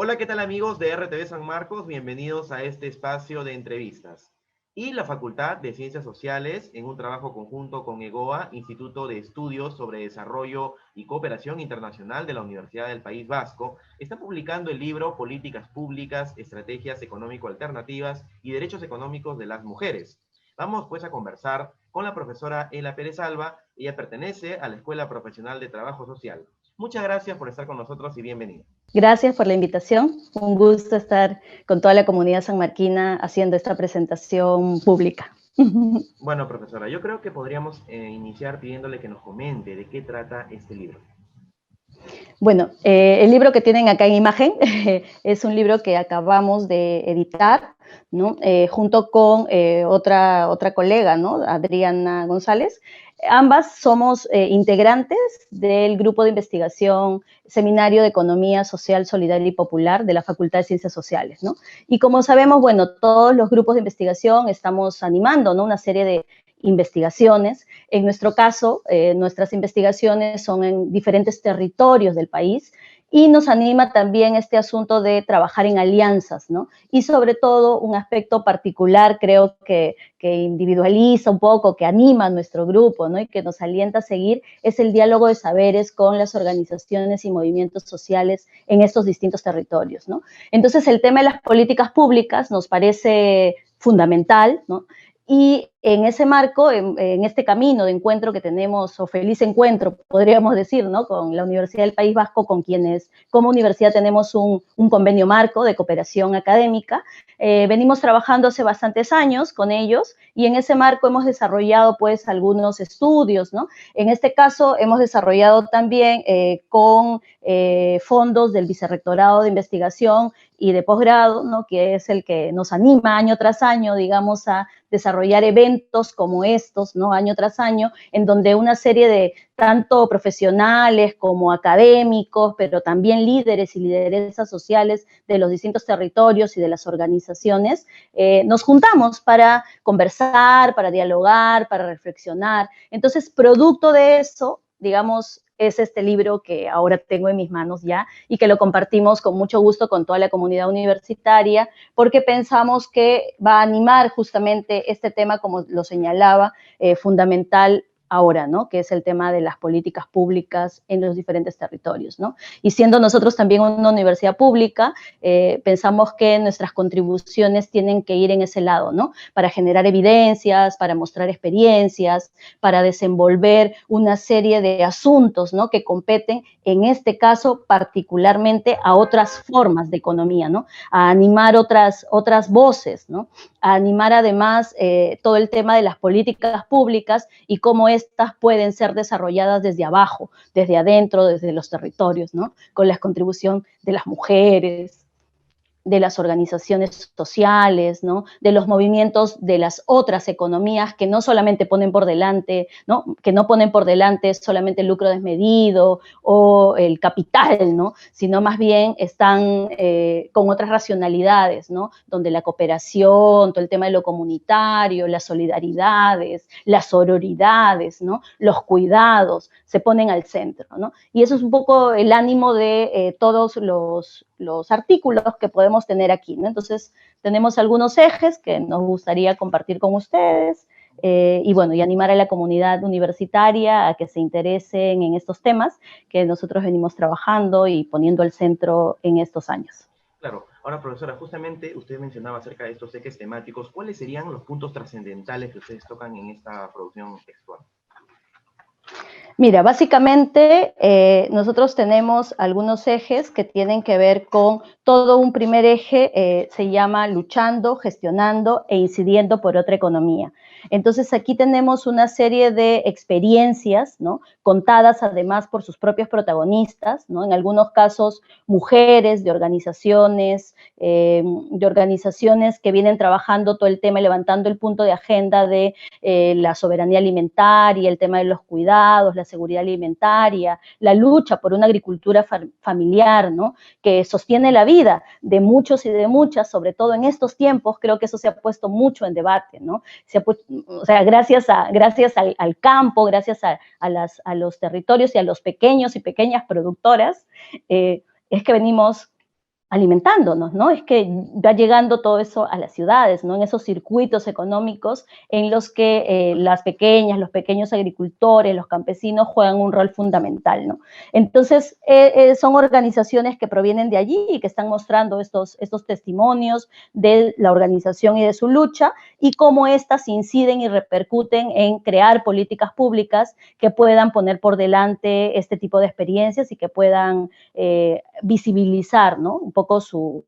Hola, ¿qué tal amigos de RTV San Marcos? Bienvenidos a este espacio de entrevistas. Y la Facultad de Ciencias Sociales, en un trabajo conjunto con EGOA, Instituto de Estudios sobre Desarrollo y Cooperación Internacional de la Universidad del País Vasco, está publicando el libro Políticas Públicas, Estrategias Económico-Alternativas y Derechos Económicos de las Mujeres. Vamos pues a conversar con la profesora Ela Pérez Alba. Ella pertenece a la Escuela Profesional de Trabajo Social. Muchas gracias por estar con nosotros y bienvenida. Gracias por la invitación. Un gusto estar con toda la comunidad sanmarquina haciendo esta presentación pública. Bueno, profesora, yo creo que podríamos iniciar pidiéndole que nos comente de qué trata este libro. Bueno, el libro que tienen acá en imagen es un libro que acabamos de editar, ¿no? Junto con otra colega, ¿no? Adriana González. Ambas somos integrantes del grupo de investigación Seminario de Economía Social, Solidaria y Popular de la Facultad de Ciencias Sociales, ¿no? Y como sabemos, bueno, todos los grupos de investigación estamos animando, ¿no? Una serie de investigaciones. En nuestro caso, nuestras investigaciones son en diferentes territorios del país y nos anima también este asunto de trabajar en alianzas, ¿no? Y sobre todo un aspecto particular, creo que individualiza un poco, que anima a nuestro grupo, ¿no? Y que nos alienta a seguir, es el diálogo de saberes con las organizaciones y movimientos sociales en estos distintos territorios, ¿no? Entonces, el tema de las políticas públicas nos parece fundamental, ¿no? Y en ese marco, en este camino de encuentro que tenemos, o feliz encuentro, podríamos decir, ¿no? Con la Universidad del País Vasco, con quienes como universidad tenemos un convenio marco de cooperación académica. Venimos trabajando hace bastantes años con ellos y en ese marco hemos desarrollado pues algunos estudios, ¿no? En este caso hemos desarrollado también con fondos del Vicerrectorado de Investigación y de posgrado, ¿no? Que es el que nos anima año tras año, digamos, a desarrollar eventos como estos, ¿no? Año tras año, en donde una serie de tanto profesionales como académicos, pero también líderes y lideresas sociales de los distintos territorios y de las organizaciones, nos juntamos para conversar, para dialogar, para reflexionar. Entonces, producto de eso, digamos, es este libro que ahora tengo en mis manos ya y que lo compartimos con mucho gusto con toda la comunidad universitaria porque pensamos que va a animar justamente este tema, como lo señalaba, fundamental ahora, ¿no? Que es el tema de las políticas públicas en los diferentes territorios, ¿no? Y siendo nosotros también una universidad pública, pensamos que nuestras contribuciones tienen que ir en ese lado, ¿no? Para generar evidencias, para mostrar experiencias, para desenvolver una serie de asuntos, ¿no? Que competen, en este caso, particularmente a otras formas de economía, ¿no? A animar otras voces, ¿no? A animar además todo el tema de las políticas públicas y cómo estas pueden ser desarrolladas desde abajo, desde adentro, desde los territorios, ¿no? Con la contribución de las mujeres, de las organizaciones sociales, ¿no? De los movimientos de las otras economías que no solamente ponen por delante, ¿no? Que no ponen por delante solamente el lucro desmedido o el capital, ¿no? Sino más bien están con otras racionalidades, ¿no? Donde la cooperación, todo el tema de lo comunitario, las solidaridades, las sororidades, ¿no? Los cuidados se ponen al centro, ¿no? Y eso es un poco el ánimo de todos los artículos que podemos tener aquí, ¿no? Entonces, tenemos algunos ejes que nos gustaría compartir con ustedes y bueno, y animar a la comunidad universitaria a que se interesen en estos temas que nosotros venimos trabajando y poniendo al centro en estos años. Claro. Ahora, profesora, justamente usted mencionaba acerca de estos ejes temáticos. ¿Cuáles serían los puntos trascendentales que ustedes tocan en esta producción textual? Mira, básicamente nosotros tenemos algunos ejes que tienen que ver con todo un primer eje, se llama luchando, gestionando e incidiendo por otra economía. Entonces aquí tenemos una serie de experiencias, ¿no? Contadas además por sus propios protagonistas, ¿no? En algunos casos mujeres de organizaciones que vienen trabajando todo el tema, levantando el punto de agenda de la soberanía alimentaria, el tema de los cuidados, la seguridad alimentaria, la lucha por una agricultura familiar, ¿no? Que sostiene la vida de muchos y de muchas, sobre todo en estos tiempos. Creo que eso se ha puesto mucho en debate, ¿no? O sea, gracias al campo, gracias a los territorios y a los pequeños y pequeñas productoras, es que venimos alimentándonos, ¿no? Es que va llegando todo eso a las ciudades, ¿no? En esos circuitos económicos en los que las pequeñas, los pequeños agricultores, los campesinos juegan un rol fundamental, ¿no? Entonces, son organizaciones que provienen de allí y que están mostrando estos testimonios de la organización y de su lucha y cómo éstas inciden y repercuten en crear políticas públicas que puedan poner por delante este tipo de experiencias y que puedan visibilizar, ¿no? Un poco su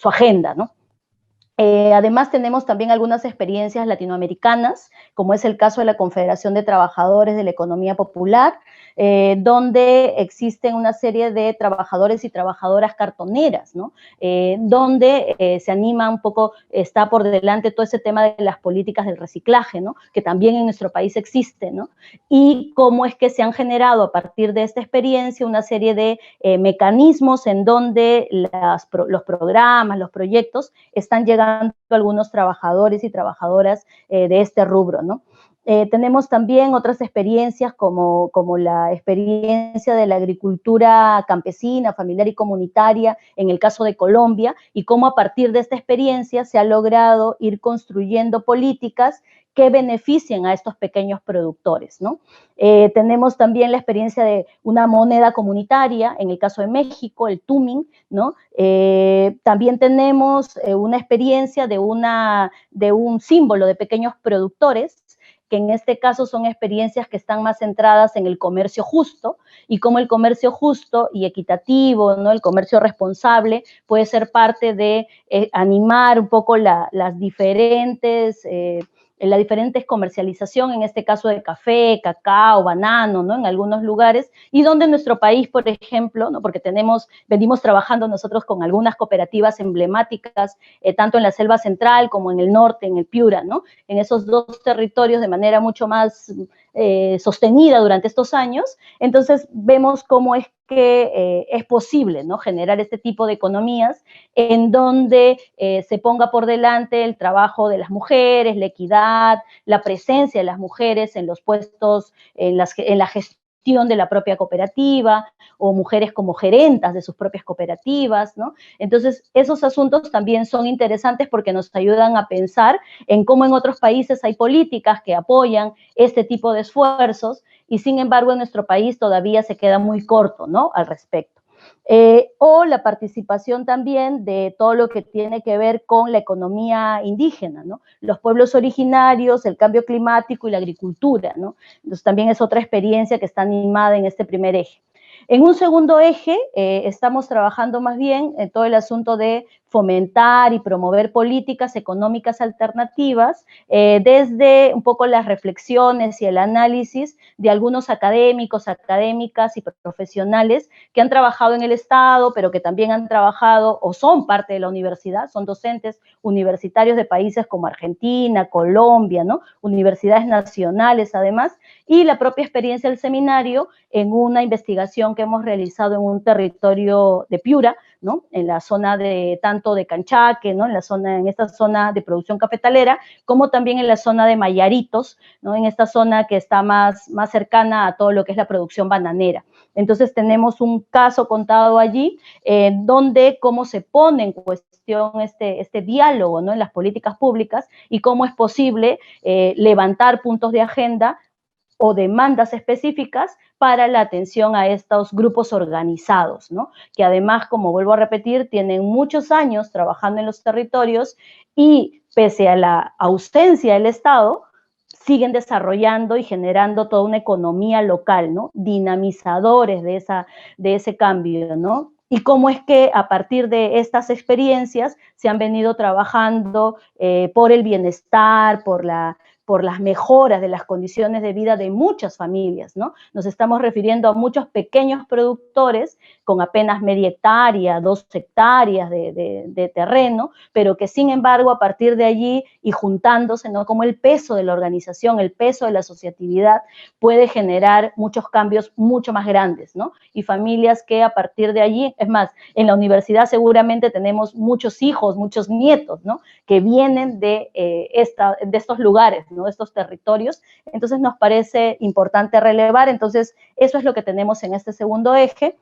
agenda, ¿no? Además, tenemos también algunas experiencias latinoamericanas, como es el caso de la Confederación de Trabajadores de la Economía Popular, donde existen una serie de trabajadores y trabajadoras cartoneras, ¿no? Donde se anima un poco, está por delante todo ese tema de las políticas del reciclaje, ¿no? Que también en nuestro país existe, ¿no? Y cómo es que se han generado a partir de esta experiencia una serie de mecanismos en donde los programas, los proyectos están llegando a algunos trabajadores y trabajadoras de este rubro, ¿no? Tenemos también otras experiencias como la experiencia de la agricultura campesina, familiar y comunitaria en el caso de Colombia y cómo a partir de esta experiencia se ha logrado ir construyendo políticas que beneficien a estos pequeños productores, ¿no? Tenemos también la experiencia de una moneda comunitaria, en el caso de México, el Tumin, ¿no? También tenemos una experiencia de un símbolo de pequeños productores, que en este caso son experiencias que están más centradas en el comercio justo y cómo el comercio justo y equitativo, ¿no? El comercio responsable puede ser parte de animar un poco la diferente comercialización, en este caso de café, cacao, banano, ¿no? En algunos lugares, y donde en nuestro país, por ejemplo, ¿no? Porque venimos trabajando nosotros con algunas cooperativas emblemáticas, tanto en la selva central como en el norte, en el Piura, ¿no? En esos dos territorios de manera mucho más sostenida durante estos años. Entonces, vemos cómo es que es posible, ¿no? Generar este tipo de economías en donde se ponga por delante el trabajo de las mujeres, la equidad, la presencia de las mujeres en los puestos, en la gestión de la propia cooperativa, o mujeres como gerentas de sus propias cooperativas, ¿no? Entonces, esos asuntos también son interesantes porque nos ayudan a pensar en cómo en otros países hay políticas que apoyan este tipo de esfuerzos y sin embargo en nuestro país todavía se queda muy corto, ¿no? Al respecto. O la participación también de todo lo que tiene que ver con la economía indígena, ¿no? Los pueblos originarios, el cambio climático y la agricultura, ¿no? Entonces también es otra experiencia que está animada en este primer eje. En un segundo eje, estamos trabajando más bien en todo el asunto de fomentar y promover políticas económicas alternativas desde un poco las reflexiones y el análisis de algunos académicos, académicas y profesionales que han trabajado en el Estado, pero que también han trabajado o son parte de la universidad, son docentes universitarios de países como Argentina, Colombia, ¿no? Universidades nacionales además, y la propia experiencia del seminario en una investigación que hemos realizado en un territorio de Piura, ¿no? En la zona tanto de Canchaque, ¿no? En esta zona de producción cafetalera, como también en la zona de Mayaritos, ¿no? En esta zona que está más cercana a todo lo que es la producción bananera. Entonces tenemos un caso contado allí, donde cómo se pone en cuestión este diálogo, ¿no? En las políticas públicas y cómo es posible levantar puntos de agenda o demandas específicas para la atención a estos grupos organizados, ¿no? Que además, como vuelvo a repetir, tienen muchos años trabajando en los territorios y pese a la ausencia del Estado, siguen desarrollando y generando toda una economía local, ¿no? Dinamizadores de ese cambio, ¿no? Y cómo es que a partir de estas experiencias se han venido trabajando por el bienestar, por las mejoras de las condiciones de vida de muchas familias, ¿no? Nos estamos refiriendo a muchos pequeños productores con apenas media hectárea, 2 hectáreas de terreno, pero que sin embargo a partir de allí y juntándose, ¿no? Como el peso de la organización, el peso de la asociatividad puede generar muchos cambios mucho más grandes, ¿no? Y familias que a partir de allí, es más, en la universidad seguramente tenemos muchos hijos, muchos nietos, ¿no? Que vienen de estos lugares, ¿no? De estos territorios. Entonces nos parece importante relevar. Entonces eso es lo que tenemos en este segundo eje.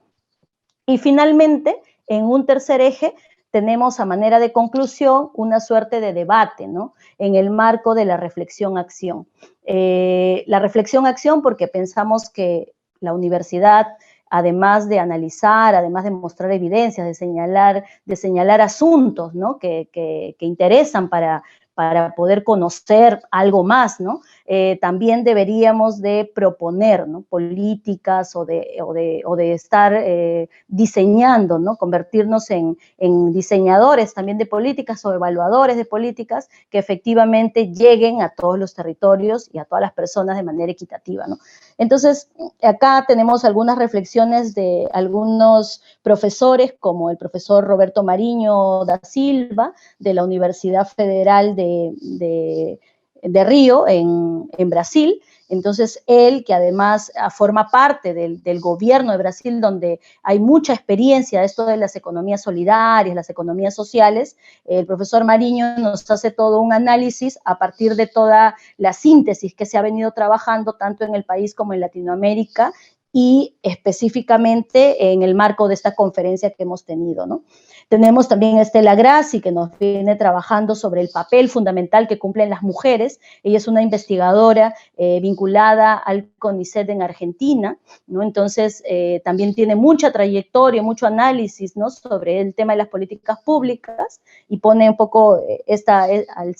Y finalmente, en un tercer eje tenemos a manera de conclusión una suerte de debate, ¿no? En el marco de la reflexión-acción. La reflexión-acción porque pensamos que la universidad, además de analizar, además de mostrar evidencias, de señalar asuntos, ¿no? que interesan para poder conocer algo más, ¿no? También deberíamos de proponer, ¿no? políticas o de estar diseñando, ¿no? Convertirnos en diseñadores también de políticas o evaluadores de políticas que efectivamente lleguen a todos los territorios y a todas las personas de manera equitativa, ¿no? Entonces, acá tenemos algunas reflexiones de algunos profesores, como el profesor Roberto Mariño da Silva, de la Universidad Federal de Río, en Brasil. Entonces, él, que además forma parte del gobierno de Brasil, donde hay mucha experiencia de esto de las economías solidarias, las economías sociales, el profesor Mariño nos hace todo un análisis a partir de toda la síntesis que se ha venido trabajando tanto en el país como en Latinoamérica y específicamente en el marco de esta conferencia que hemos tenido, ¿no? Tenemos también a Estela Grassi, que nos viene trabajando sobre el papel fundamental que cumplen las mujeres. Ella es una investigadora vinculada al CONICET en Argentina, ¿no? Entonces, también tiene mucha trayectoria, mucho análisis, ¿no? sobre el tema de las políticas públicas y pone un poco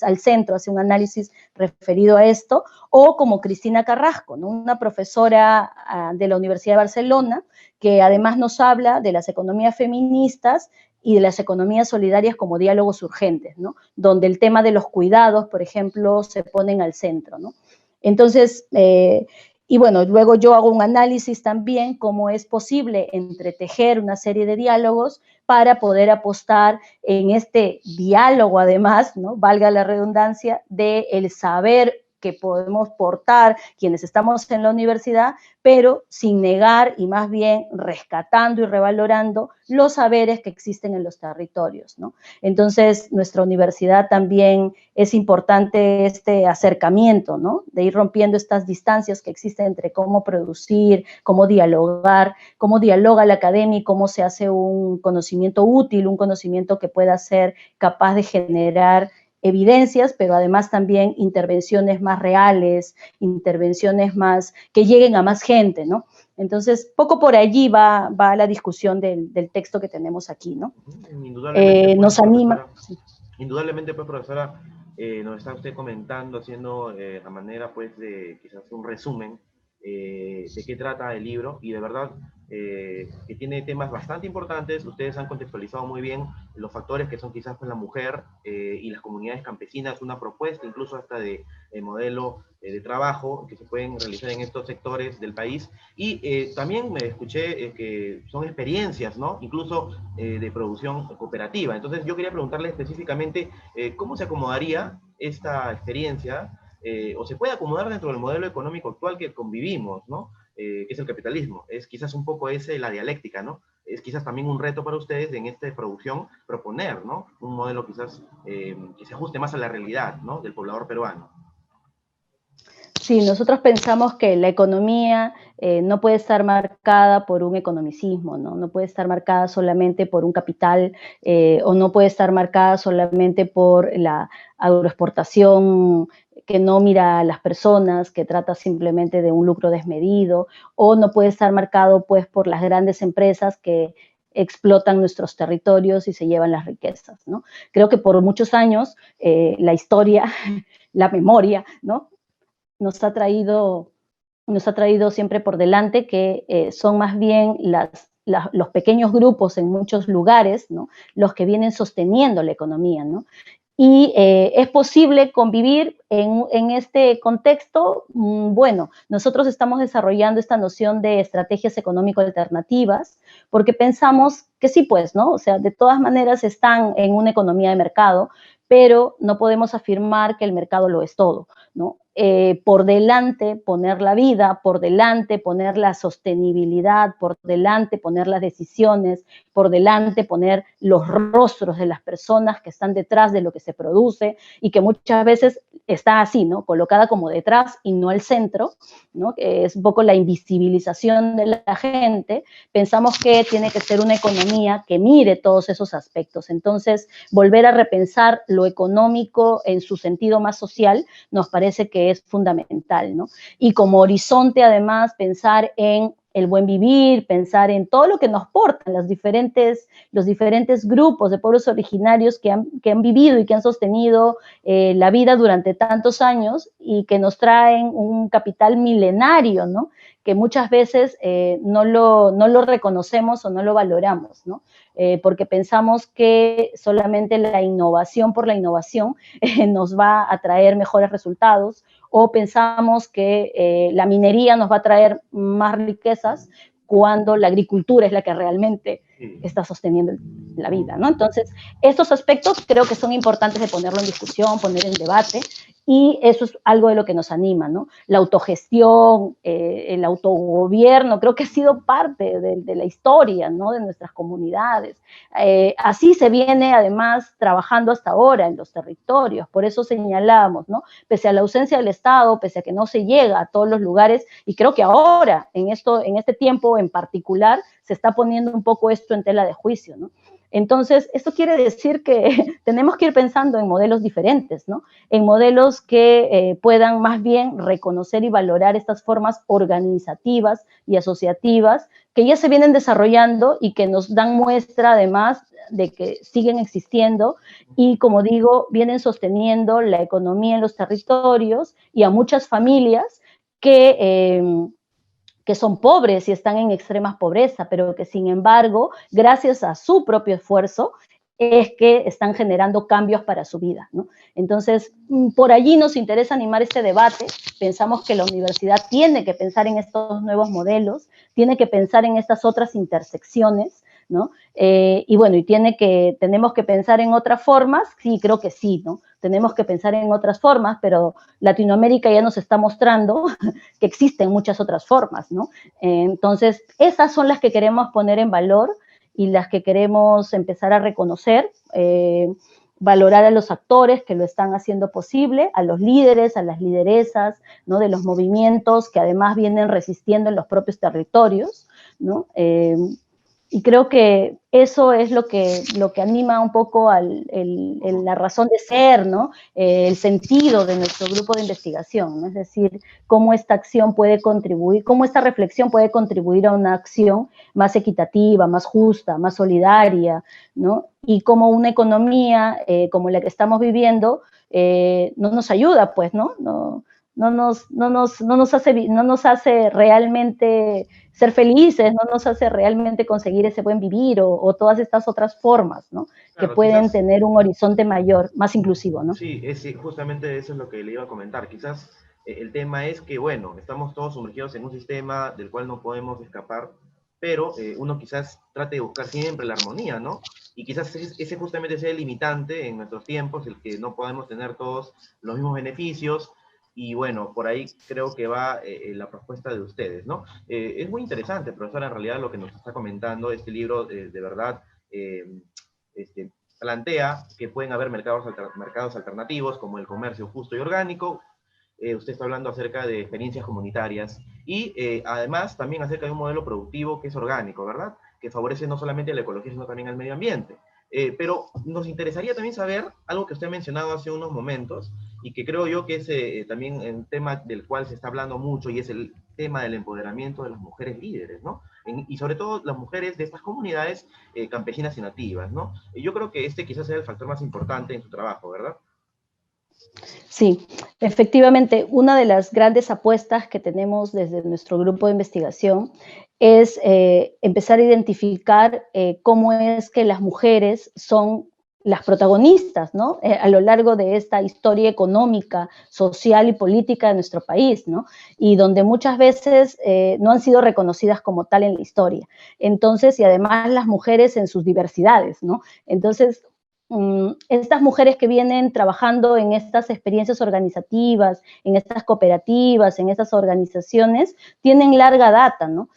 al centro, hace un análisis referido a esto, o como Cristina Carrasco, ¿no? una profesora de la Universidad de Barcelona, que además nos habla de las economías feministas y de las economías solidarias como diálogos urgentes, ¿no? Donde el tema de los cuidados, por ejemplo, se ponen al centro, ¿no? Entonces, y bueno, luego yo hago un análisis también cómo es posible entretejer una serie de diálogos para poder apostar en este diálogo, además, ¿no? Valga la redundancia, del saber que podemos portar quienes estamos en la universidad, pero sin negar y más bien rescatando y revalorando los saberes que existen en los territorios, ¿no? Entonces, nuestra universidad también es importante este acercamiento, ¿no? De ir rompiendo estas distancias que existen entre cómo producir, cómo dialogar, cómo dialoga la academia y cómo se hace un conocimiento útil, un conocimiento que pueda ser capaz de generar evidencias, pero además también intervenciones más reales, intervenciones más que lleguen a más gente, ¿no? Entonces, poco por allí va la discusión del texto que tenemos aquí, ¿no? Indudablemente, pues, nos anima. Indudablemente, pues, profesora, nos está usted comentando, haciendo a manera, pues, de quizás un resumen de qué trata el libro, y de verdad que tiene temas bastante importantes. Ustedes han contextualizado muy bien los factores que son quizás pues, la mujer y las comunidades campesinas, una propuesta incluso hasta de modelo de trabajo que se pueden realizar en estos sectores del país. Y también me escuché que son experiencias, ¿no? Incluso de producción cooperativa. Entonces yo quería preguntarle específicamente cómo se acomodaría esta experiencia o se puede acomodar dentro del modelo económico actual que convivimos, ¿no? Que es el capitalismo. Es quizás un poco la dialéctica, ¿no? Es quizás también un reto para ustedes en esta producción proponer, ¿no? Un modelo quizás que se ajuste más a la realidad, ¿no? Del poblador peruano. Sí, nosotros pensamos que la economía no puede estar marcada por un economicismo, ¿no? No puede estar marcada solamente por un capital o no puede estar marcada solamente por la agroexportación que no mira a las personas, que trata simplemente de un lucro desmedido, o no puede estar marcado pues por las grandes empresas que explotan nuestros territorios y se llevan las riquezas, ¿no? Creo que por muchos años la historia, la memoria, ¿no? nos ha traído siempre por delante que son más bien los pequeños grupos en muchos lugares, ¿no? los que vienen sosteniendo la economía, ¿no? Y es posible convivir en este contexto. Bueno, nosotros estamos desarrollando esta noción de estrategias económico alternativas porque pensamos que sí, pues, ¿no? O sea, de todas maneras están en una economía de mercado, pero no podemos afirmar que el mercado lo es todo, ¿no? por delante poner la vida, por delante poner la sostenibilidad, por delante poner las decisiones, por delante poner los rostros de las personas que están detrás de lo que se produce y que muchas veces está así, ¿no? Colocada como detrás y no al centro, ¿no? Que es un poco la invisibilización de la gente. Pensamos que tiene que ser una economía que mire todos esos aspectos. Entonces, volver a repensar lo económico en su sentido más social nos parece que es fundamental, ¿no? Y como horizonte, además, pensar en el buen vivir, pensar en todo lo que nos portan los diferentes grupos de pueblos originarios que han vivido y que han sostenido la vida durante tantos años y que nos traen un capital milenario, ¿no? Que muchas veces no lo reconocemos o no lo valoramos, ¿no? Porque pensamos que solamente la innovación por la innovación nos va a traer mejores resultados, o pensamos que la minería nos va a traer más riquezas cuando la agricultura es la que realmente está sosteniendo la vida, ¿no? Entonces, estos aspectos creo que son importantes de ponerlo en discusión, poner en debate, y eso es algo de lo que nos anima, ¿no? La autogestión, el autogobierno, creo que ha sido parte de la historia, ¿no? De nuestras comunidades. Así se viene, además, trabajando hasta ahora en los territorios, por eso señalamos, ¿no? Pese a la ausencia del Estado, pese a que no se llega a todos los lugares, y creo que ahora, en este tiempo en particular, se está poniendo un poco esto en tela de juicio, ¿no? Entonces, esto quiere decir que tenemos que ir pensando en modelos diferentes, ¿no? En modelos que puedan más bien reconocer y valorar estas formas organizativas y asociativas que ya se vienen desarrollando y que nos dan muestra, además, de que siguen existiendo y, como digo, vienen sosteniendo la economía en los territorios y a muchas familias que son pobres y están en extrema pobreza, pero que sin embargo, gracias a su propio esfuerzo, es que están generando cambios para su vida, ¿no? Entonces, por allí nos interesa animar este debate. Pensamos que la universidad tiene que pensar en estos nuevos modelos, tiene que pensar en estas otras intersecciones, ¿no? Y bueno, tenemos que pensar en otras formas, sí, creo que sí, ¿no? Tenemos que pensar en otras formas, pero Latinoamérica ya nos está mostrando que existen muchas otras formas, ¿no? Entonces, esas son las que queremos poner en valor y las que queremos empezar a reconocer, valorar a los actores que lo están haciendo posible, a los líderes, a las lideresas, ¿no? De los movimientos que además vienen resistiendo en los propios territorios, ¿no? Y creo que eso es lo que anima un poco la razón de ser, ¿no? El sentido de nuestro grupo de investigación, ¿no? Es decir, cómo esta acción puede contribuir, cómo esta reflexión puede contribuir a una acción más equitativa, más justa, más solidaria, ¿no? Y cómo una economía como la que estamos viviendo no nos ayuda, pues, ¿no? No nos hace realmente ser felices, no nos hace realmente conseguir ese buen vivir o todas estas otras formas, ¿no? Claro, que pueden tener un horizonte mayor, más inclusivo, ¿no? Sí, justamente eso es lo que le iba a comentar. Quizás el tema es que, bueno, estamos todos sumergidos en un sistema del cual no podemos escapar, pero uno quizás trate de buscar siempre la armonía, ¿no? Y quizás ese justamente sea el limitante en nuestros tiempos, el que no podemos tener todos los mismos beneficios. Y bueno, por ahí creo que va la propuesta de ustedes, ¿no? Es muy interesante, profesor, en realidad lo que nos está comentando este libro, de verdad, plantea que pueden haber mercados alternativos como el comercio justo y orgánico. Usted está hablando acerca de experiencias comunitarias y además también acerca de un modelo productivo que es orgánico, ¿verdad? Que favorece no solamente a la ecología, sino también al medio ambiente. Pero nos interesaría también saber algo que usted ha mencionado hace unos momentos y que creo yo que es también un tema del cual se está hablando mucho, y es el tema del empoderamiento de las mujeres líderes, ¿no? Y sobre todo las mujeres de estas comunidades campesinas y nativas, ¿no? Yo creo que este quizás sea el factor más importante en su trabajo, ¿verdad? Sí, efectivamente, una de las grandes apuestas que tenemos desde nuestro grupo de investigación es empezar a identificar cómo es que las mujeres son las protagonistas, ¿no? A lo largo de esta historia económica, social y política de nuestro país, ¿no? Y donde muchas veces no han sido reconocidas como tal en la historia. Entonces, y además las mujeres en sus diversidades, ¿no? Entonces, estas mujeres que vienen trabajando en estas experiencias organizativas, en estas cooperativas, en estas organizaciones, tienen larga data, ¿no?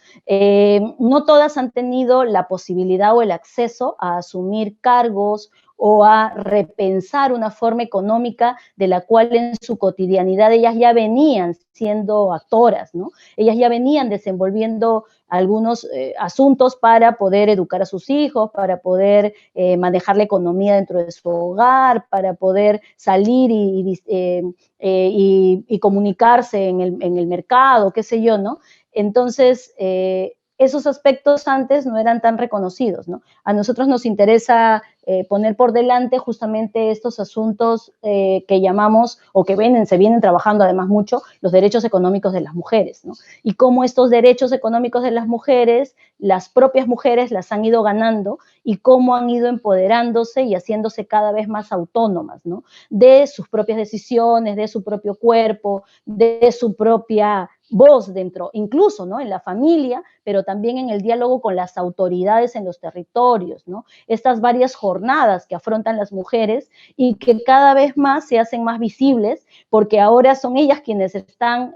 No todas han tenido la posibilidad o el acceso a asumir cargos o a repensar una forma económica de la cual en su cotidianidad ellas ya venían siendo actoras, ¿no? Ellas ya venían desenvolviendo algunos asuntos para poder educar a sus hijos, para poder manejar la economía dentro de su hogar, para poder salir y comunicarse en el mercado, qué sé yo, ¿no? Entonces, esos aspectos antes no eran tan reconocidos, ¿no? A nosotros nos interesa poner por delante justamente estos asuntos que llamamos, o que se vienen trabajando además mucho, los derechos económicos de las mujeres, ¿no? Y cómo estos derechos económicos de las mujeres, las propias mujeres las han ido ganando y cómo han ido empoderándose y haciéndose cada vez más autónomas, ¿no? De sus propias decisiones, de su propio cuerpo, de su propia voz dentro, incluso, ¿no? En la familia, pero también en el diálogo con las autoridades en los territorios, ¿no? Estas varias jornadas que afrontan las mujeres y que cada vez más se hacen más visibles porque ahora son ellas quienes están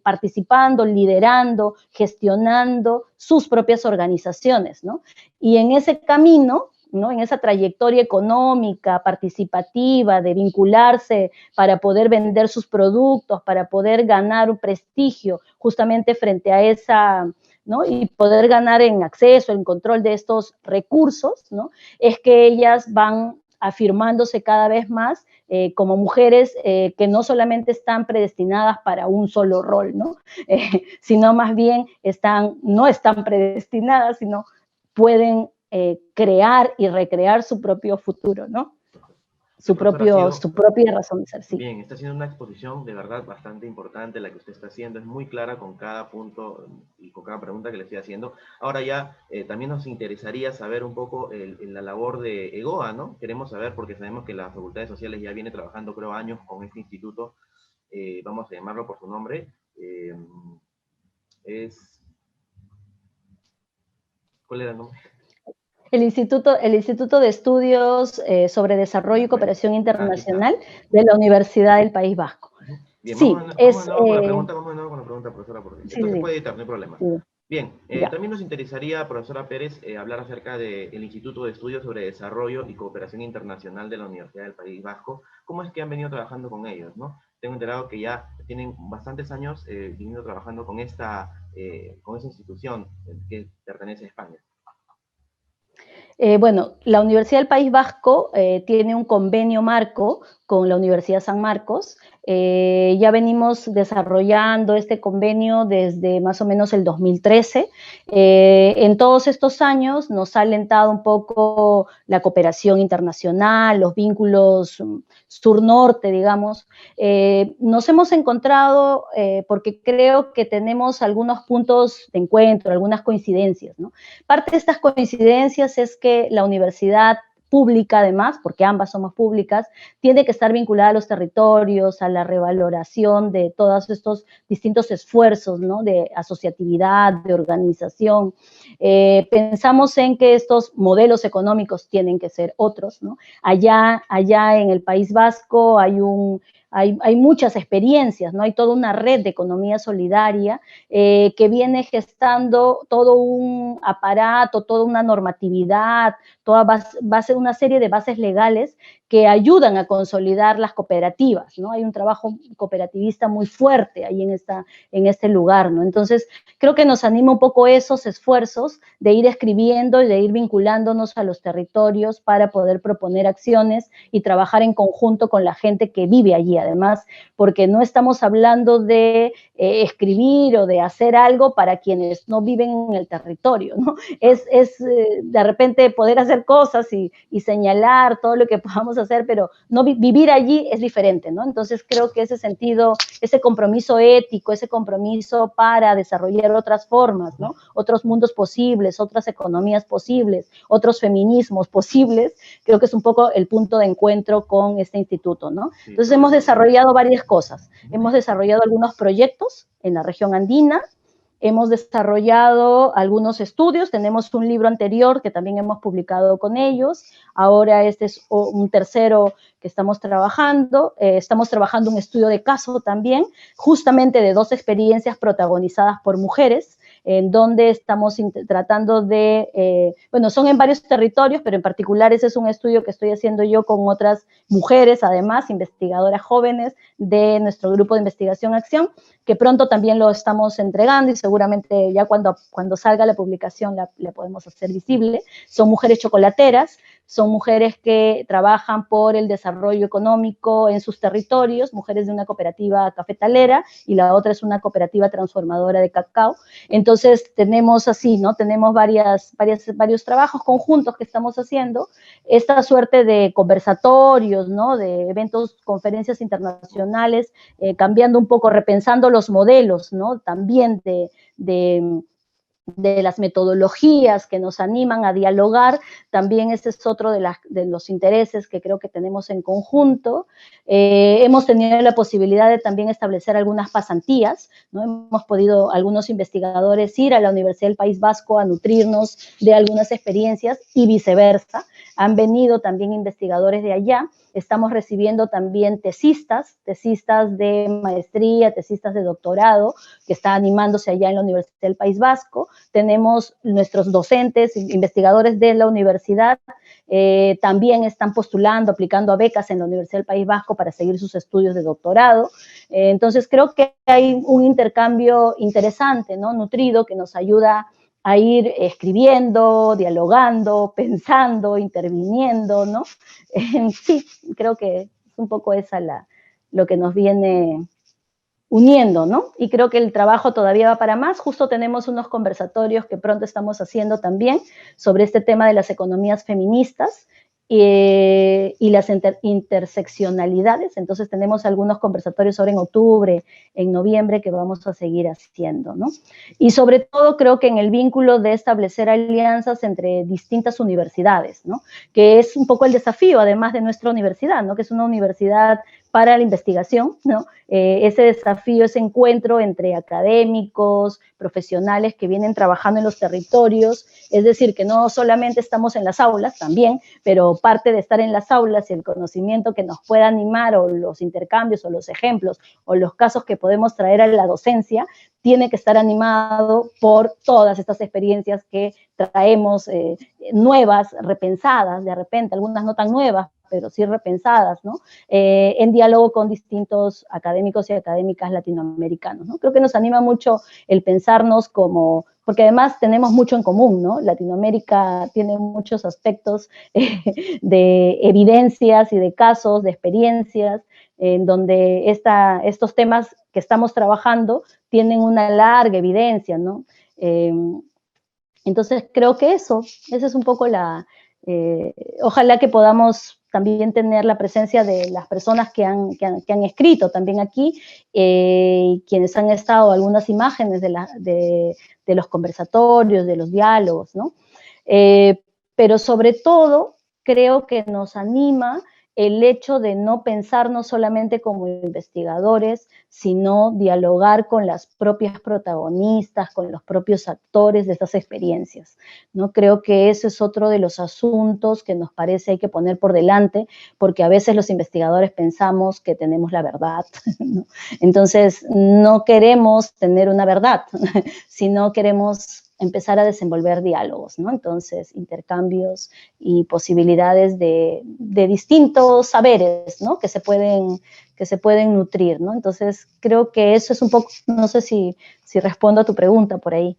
participando, liderando, gestionando sus propias organizaciones, ¿no? Y en ese camino, ¿no? En esa trayectoria económica, participativa, de vincularse para poder vender sus productos, para poder ganar un prestigio justamente frente a esa, ¿no? Y poder ganar en acceso, en control de estos recursos, ¿no? Es que ellas van afirmándose cada vez más como mujeres que no solamente están predestinadas para un solo rol, ¿no? Sino más bien no están predestinadas, sino pueden crear y recrear su propio futuro, ¿no? Su propia razón de ser, sí. Bien, está haciendo una exposición de verdad bastante importante la que usted está haciendo, es muy clara con cada punto y con cada pregunta que le estoy haciendo. Ahora ya también nos interesaría saber un poco la labor de EGOA, ¿no? Queremos saber, porque sabemos que la Facultad de Sociales ya viene trabajando, creo, años con este instituto, vamos a llamarlo por su nombre, ¿cuál era el nombre? El Instituto de Estudios sobre Desarrollo y Cooperación Internacional de la Universidad del País Vasco. Bien, sí, vamos de nuevo con la pregunta, profesora, porque sí, esto se puede editar, no hay problema. Sí. Bien, también nos interesaría, profesora Pérez, hablar acerca del Instituto de Estudios sobre Desarrollo y Cooperación Internacional de la Universidad del País Vasco. ¿Cómo es que han venido trabajando con ellos, no? Tengo enterado que ya tienen bastantes años viniendo trabajando con esa institución que pertenece a España. Bueno, la Universidad del País Vasco tiene un convenio marco con la Universidad San Marcos. Ya venimos desarrollando este convenio desde más o menos el 2013. En todos estos años nos ha alentado un poco la cooperación internacional, los vínculos sur-norte, digamos. Nos hemos encontrado, porque creo que tenemos algunos puntos de encuentro, algunas coincidencias, ¿no? Parte de estas coincidencias es que la universidad pública, además, porque ambas somos públicas, tiene que estar vinculada a los territorios, a la revaloración de todos estos distintos esfuerzos, ¿no? De asociatividad, de organización. Pensamos en que estos modelos económicos tienen que ser otros, ¿no? Allá en el País Vasco hay muchas experiencias, ¿no? Hay toda una red de economía solidaria que viene gestando todo un aparato, toda una normatividad, toda base, una serie de bases legales que ayudan a consolidar las cooperativas, ¿no? Hay un trabajo cooperativista muy fuerte ahí en este lugar, ¿no? Entonces, creo que nos anima un poco esos esfuerzos de ir escribiendo y de ir vinculándonos a los territorios para poder proponer acciones y trabajar en conjunto con la gente que vive allí, además, porque no estamos hablando de escribir o de hacer algo para quienes no viven en el territorio, ¿no? Es de repente poder hacer cosas y señalar todo lo que podamos hacer, pero no vivir allí es diferente, ¿no? Entonces creo que ese sentido, ese compromiso ético, ese compromiso para desarrollar otras formas, ¿no? Otros mundos posibles, otras economías posibles, otros feminismos posibles, creo que es un poco el punto de encuentro con este instituto, ¿no? Entonces hemos desarrollado varias cosas. Hemos desarrollado algunos proyectos en la región andina, hemos desarrollado algunos estudios, tenemos un libro anterior que también hemos publicado con ellos, ahora este es un tercero que estamos trabajando un estudio de caso también, justamente de 2 experiencias protagonizadas por mujeres, en donde estamos tratando de, bueno, son en varios territorios, pero en particular ese es un estudio que estoy haciendo yo con otras mujeres, además, investigadoras jóvenes de nuestro grupo de investigación Acción, que pronto también lo estamos entregando y seguramente ya cuando salga la publicación la podemos hacer visible. Son mujeres chocolateras, son mujeres que trabajan por el desarrollo económico en sus territorios, mujeres de una cooperativa cafetalera y la otra es una cooperativa transformadora de cacao. Entonces tenemos así, ¿no? Tenemos varios trabajos conjuntos que estamos haciendo, esta suerte de conversatorios, ¿no? De eventos, conferencias internacionales, cambiando un poco, repensando los modelos, ¿no? También de las metodologías que nos animan a dialogar, también ese es otro de los intereses que creo que tenemos en conjunto. Hemos tenido la posibilidad de también establecer algunas pasantías, ¿no? Hemos podido, algunos investigadores, ir a la Universidad del País Vasco a nutrirnos de algunas experiencias y viceversa. Han venido también investigadores de allá. Estamos recibiendo también tesistas de maestría, tesistas de doctorado, que están animándose allá en la Universidad del País Vasco. Tenemos nuestros docentes, investigadores de la universidad, también están postulando, aplicando a becas en la Universidad del País Vasco para seguir sus estudios de doctorado. Entonces, creo que hay un intercambio interesante, ¿no? Nutrido, que nos ayuda a ir escribiendo, dialogando, pensando, interviniendo, ¿no? Sí, creo que es un poco esa lo que nos viene uniendo, ¿no? Y creo que el trabajo todavía va para más. Justo tenemos unos conversatorios que pronto estamos haciendo también sobre este tema de las economías feministas y las interseccionalidades. Entonces tenemos algunos conversatorios ahora en octubre, en noviembre, que vamos a seguir haciendo, ¿no? Y sobre todo creo que en el vínculo de establecer alianzas entre distintas universidades, ¿no? Que es un poco el desafío, además de nuestra universidad, ¿no? Que es una universidad para la investigación, ¿no? Ese desafío, ese encuentro entre académicos, profesionales que vienen trabajando en los territorios, es decir, que no solamente estamos en las aulas, también, pero parte de estar en las aulas y el conocimiento que nos pueda animar, o los intercambios, o los ejemplos, o los casos que podemos traer a la docencia, tiene que estar animado por todas estas experiencias que traemos, nuevas, repensadas, de repente, algunas no tan nuevas, pero sí repensadas, ¿no? En diálogo con distintos académicos y académicas latinoamericanos, ¿no? Creo que nos anima mucho el pensarnos como, porque además tenemos mucho en común, ¿no? Latinoamérica tiene muchos aspectos de evidencias y de casos, de experiencias, en donde estos temas que estamos trabajando tienen una larga evidencia, ¿no? Entonces creo que esa es un poco ojalá que podamos también tener la presencia de las personas que han escrito también aquí, quienes han estado, algunas imágenes de los conversatorios, de los diálogos, ¿no? Pero sobre todo creo que nos anima el hecho de no pensarnos solamente como investigadores, sino dialogar con las propias protagonistas, con los propios actores de estas experiencias, ¿no? Creo que ese es otro de los asuntos que nos parece hay que poner por delante, porque a veces los investigadores pensamos que tenemos la verdad, ¿no? Entonces, no queremos tener una verdad, sino queremos empezar a desenvolver diálogos, ¿no? Entonces, intercambios y posibilidades de distintos saberes, ¿no? Que se pueden nutrir, ¿no? Entonces, creo que eso es un poco, no sé si respondo a tu pregunta por ahí.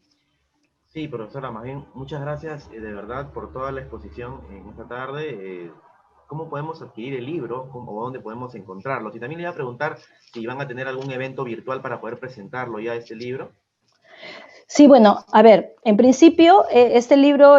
Sí, profesora, más bien, muchas gracias de verdad por toda la exposición en esta tarde. ¿Cómo podemos adquirir el libro o dónde podemos encontrarlo? Y también le iba a preguntar si van a tener algún evento virtual para poder presentarlo ya, este libro. Sí, bueno, a ver, en principio este libro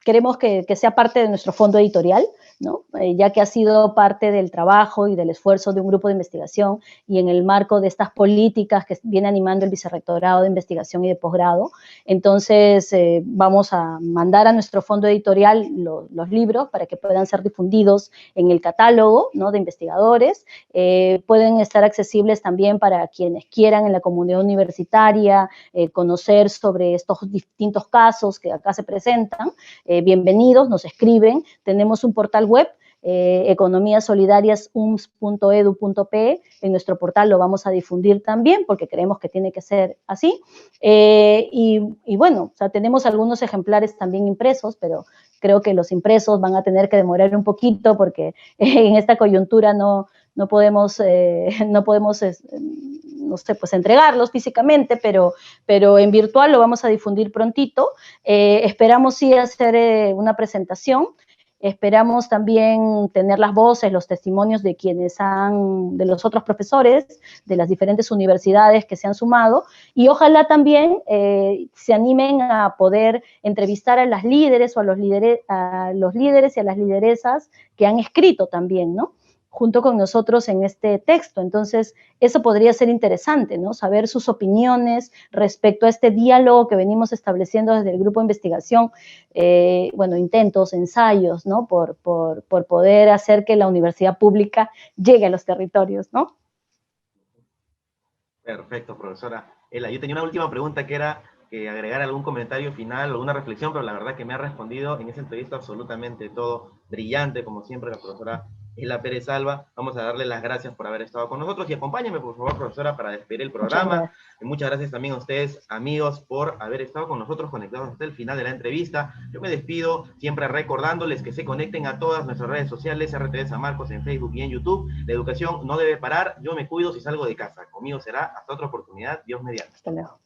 queremos que sea parte de nuestro fondo editorial, ¿no? Ya que ha sido parte del trabajo y del esfuerzo de un grupo de investigación y en el marco de estas políticas que viene animando el Vicerrectorado de Investigación y de Posgrado. Entonces, vamos a mandar a nuestro fondo editorial los libros para que puedan ser difundidos en el catálogo, ¿no?, de investigadores. Pueden estar accesibles también para quienes quieran en la comunidad universitaria conocer sobre estos distintos casos que acá se presentan. Bienvenidos, nos escriben. Tenemos un portal web, economíasolidariasums.edu.pe. En nuestro portal lo vamos a difundir también porque creemos que tiene que ser así. Y bueno, o sea, tenemos algunos ejemplares también impresos, pero creo que los impresos van a tener que demorar un poquito porque en esta coyuntura no podemos, no sé, pues entregarlos físicamente, pero en virtual lo vamos a difundir prontito. Esperamos sí hacer una presentación. Esperamos también tener las voces, los testimonios de de los otros profesores de las diferentes universidades que se han sumado, y ojalá también se animen a poder entrevistar a las líderes o a los líderes y a las lideresas que han escrito también, ¿no?, junto con nosotros en este texto. Entonces, eso podría ser interesante, ¿no?, saber sus opiniones respecto a este diálogo que venimos estableciendo desde el grupo de investigación, bueno, intentos, ensayos, ¿no?, por poder hacer que la universidad pública llegue a los territorios, ¿no? Perfecto, profesora Ela. Yo tenía una última pregunta que era que agregar algún comentario final, alguna reflexión, pero la verdad que me ha respondido en esa entrevista absolutamente todo. Brillante, como siempre, la profesora Ela Pérez Alba. Vamos a darle las gracias por haber estado con nosotros y acompáñame, por favor, profesora, para despedir el programa. Muchas gracias también a ustedes, amigos, por haber estado con nosotros conectados hasta el final de la entrevista. Yo me despido siempre recordándoles que se conecten a todas nuestras redes sociales, RTV San Marcos en Facebook y en YouTube. La educación no debe parar. Yo me cuido si salgo de casa. Conmigo será hasta otra oportunidad. Dios mediante. Hasta luego.